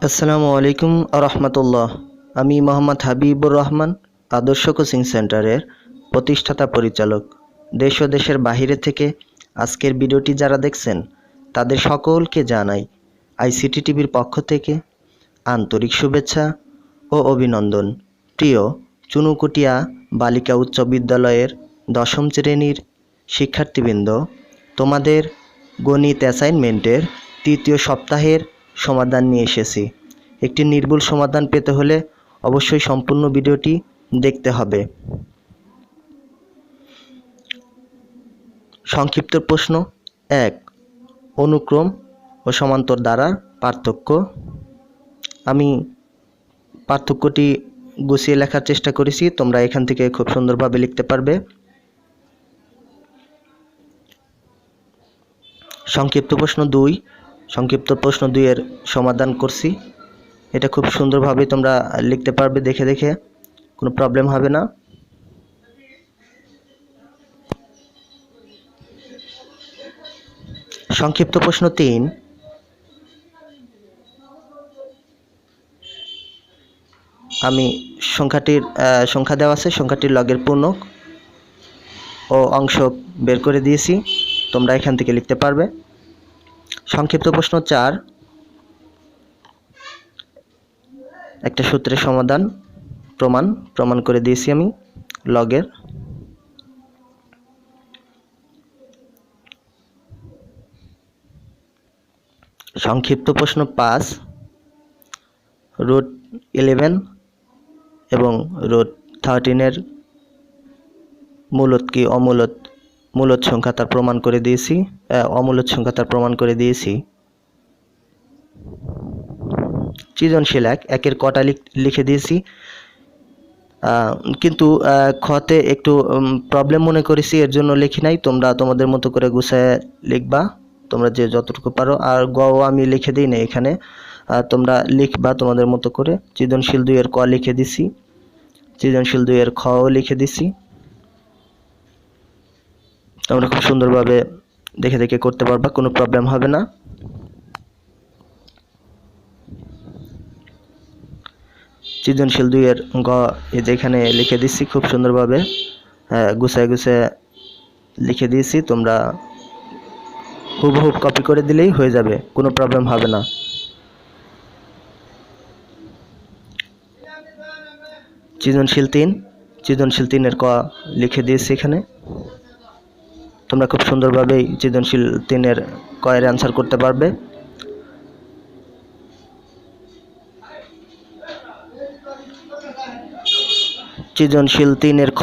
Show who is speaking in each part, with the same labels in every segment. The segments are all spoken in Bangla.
Speaker 1: আসসালামু আলাইকুম রহমতুল্লাহ। আমি মোহাম্মদ হাবিবুর রহমান, আদর্শ কোচিং সেন্টারের প্রতিষ্ঠাতা পরিচালক। দেশ ও দেশের বাহিরে থেকে আজকের ভিডিওটি যারা দেখছেন তাদের সকলকে জানাই আইসিটি টিভির পক্ষ থেকে আন্তরিক শুভেচ্ছা ও অভিনন্দন। প্রিয় চুনুকুটিয়া বালিকা উচ্চ বিদ্যালয়ের 10ম শ্রেণীর শিক্ষার্থীবৃন্দ, তোমাদের গণিত অ্যাসাইনমেন্টের 3য় সপ্তাহের সমাধান নিয়ে এসেছি। একটি নির্ভুল সমাধান পেতে হলে অবশ্যই সম্পূর্ণ ভিডিওটি দেখতে হবে। সংক্ষিপ্ত প্রশ্ন 1, অনুক্রম ও সমান্তর দ্বারার পার্থক্য। আমি পার্থক্যটি গুছিয়ে লেখার চেষ্টা করেছি, তোমরা এখান থেকে খুব সুন্দরভাবে লিখতে পারবে। সংক্ষিপ্ত প্রশ্ন 2, সংক্ষিপ্ত প্রশ্ন 2 এর সমাধান করছি। এটা খুব সুন্দরভাবে তোমরা লিখতে পারবে, দেখে দেখে কোনো প্রবলেম হবে না। সংক্ষিপ্ত প্রশ্ন 3, আমি সংখ্যা দেওয়া আছে, সংখ্যাটির লগের পূর্ণক ও অংশ বের করে দিয়েছি, তোমরা এখান থেকে লিখতে পারবে। সংক্ষিপ্ত প্রশ্ন 4, একটা সূত্রের সমাধান প্রমাণ করে দিয়েছি আমি লগের। সংক্ষিপ্ত প্রশ্ন 5, √11 এবং √13 এর মূলত কি মূলত সংখ্যা তার প্রমাণ করে দিয়েছি, অমূলত সংখ্যা তার প্রমাণ করে দিয়েছি। সৃজনশীল 1 এর কটা লিখে দিয়েছি, কিন্তু খতে একটু প্রবলেম মনে করেছি, এর জন্য লিখি নাই। তোমরা তোমাদের মতো করে গুছায় লিখবা, তোমরা যে যতটুকু পারো। আর গও আমি লিখে দিই না এখানে, তোমরা লিখবা তোমাদের মতো করে। সৃজনশীল 2 এর ক লিখে দিছি, সৃজনশীল 2 এর খও লিখে দিছি। তোমরা খুব সুন্দরভাবে দেখে দেখে করতে পারবা, কোনো প্রবলেম হবে না। সৃজনশীল 2 এর গ এখানে লিখে দিচ্ছি খুব সুন্দরভাবে, গুছায় লিখে দিয়েছি। তোমরা হুবহু কপি করে দিলেই হয়ে যাবে, কোনো প্রবলেম হবে না। সৃজনশীল 3 এর ক লিখে দিয়েছি এখানে। তোমরা খুব সুন্দরভাবেই সৃজনশীল 3 এর ক এর অ্যান্সার করতে পারবে। সৃজনশীল 3 এর খ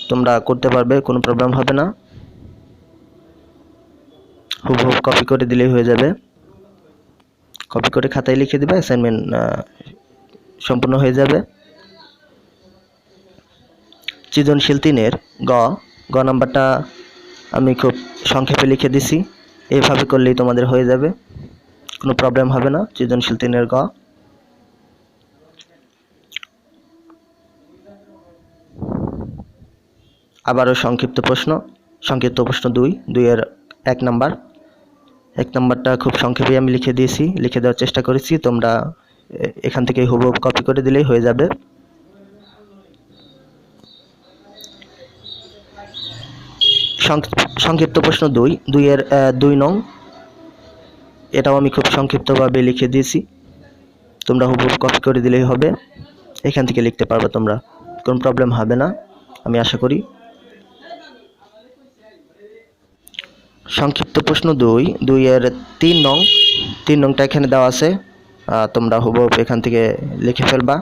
Speaker 1: তোমরা করতে পারবে, কোনো প্রবলেম হবে না। হুবহু কপি করে দিলেই হয়ে যাবে, কপি করে খাতায় লিখে দিবে, অ্যাসাইনমেন্ট সম্পূর্ণ হয়ে যাবে। সৃজনশীল 3 এর গ নাম্বারটা আমি খুব সংক্ষেপে লিখে দিছি, এইভাবে করলেই তোমাদের হয়ে যাবে, কোনো প্রবলেম হবে না। সৃজনশীল 3 এর গ। আবারও সংক্ষিপ্ত প্রশ্ন 2 এর 1 নাম্বারটা খুব সংক্ষেপে আমি লিখে দিয়েছি, লিখে দেওয়ার চেষ্টা করেছি। তোমরা এখান থেকে হুবহু কপি করে দিলেই হয়ে যাবে। সংক্ষিপ্ত প্রশ্ন 2 এর 2 নং, এটাও আমি খুব সংক্ষিপ্তভাবে লিখে দিয়েছি, তোমরা হুবহু কপি করে দিলেই হবে, এখান থেকে লিখতে পারবে, তোমরা কোনো প্রবলেম হবে না আমি আশা করি। সংক্ষিপ্ত প্রশ্ন 2 এর 3 নংটা এখানে দেওয়া আছে, তোমরা হুবহু এখান থেকে লিখে ফেলবা,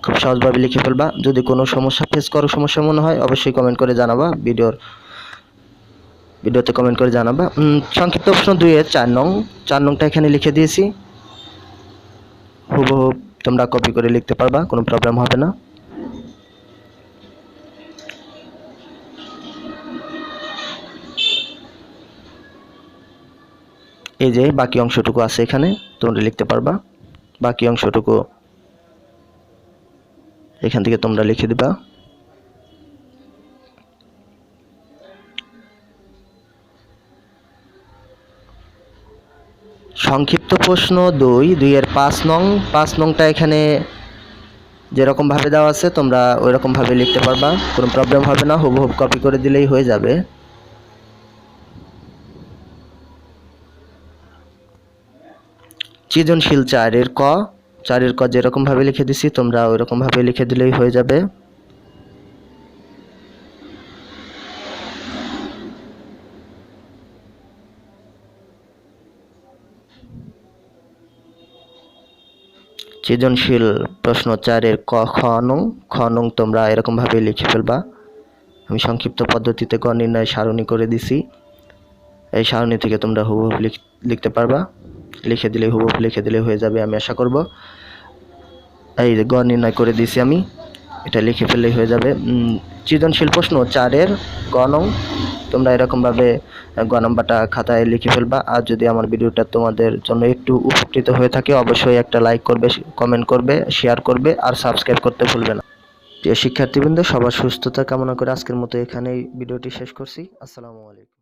Speaker 1: খুব সহজভাবে লিখে ফেলবা। যদি কোনো সমস্যা ফেস করো, সমস্যা মনে হয়, অবশ্যই কমেন্ট করে জানাবা, ভিডিওতে কমেন্ট করে জানাবা। সংক্ষিপ্ত প্রশ্ন 2 এর 4 নংটা এখানে লিখে দিয়েছি, হুবহু তোমরা কপি করে লিখতে পারবা, কোনো প্রবলেম হবে না। এই যে বাকি অংশটুকু আছে এখানে, তোমরা লিখতে পারবা, বাকি অংশটুকু এখান থেকে তোমরা লিখে দিবা। সংক্ষিপ্ত প্রশ্ন 2 এর 5 নংটা এখানে যেরকমভাবে দেওয়া আছে তোমরা ওইরকমভাবে লিখতে পারবা, কোনো প্রবলেম হবে না, হুবহুব কপি করে দিলেই হয়ে যাবে। সৃজনশীল 4 এর ক যেরকমভাবে লিখে দিছি তোমরা ওইরকমভাবে লিখে দিলেই হয়ে যাবে। সৃজনশীল প্রশ্ন 4-এর খ নং তোমরা এরকমভাবে লিখে ফেলবা। আমি সংক্ষিপ্ত পদ্ধতিতে গ নির্ণয় সারণী করে দিছি, এই সারণী থেকে তোমরা হুবহুব লিখতে পারবা, হুবহুব লিখে দিলে হয়ে যাবে আমি আশা করব। এই যে গ নির্ণয় করে দিছি আমি, এটা লিখে ফেললেই হয়ে যাবে। সৃজনশীল প্রশ্ন 4-এর গ নং তোমরা এরকমভাবে গ নাম্বারটা খাতায় লিখে ফেলবা। আর যদি আমার ভিডিওটা তোমাদের জন্য একটু উপকৃত হয়ে থাকে অবশ্যই একটা লাইক করবে, কমেন্ট করবে, শেয়ার করবে আর সাবস্ক্রাইব করতে ভুলবে না। প্রিয় শিক্ষার্থীবৃন্দ, সবার সুস্থতা কামনা করে আজকের মতো এখানেই ভিডিওটি শেষ করছি। আসসালামু আলাইকুম।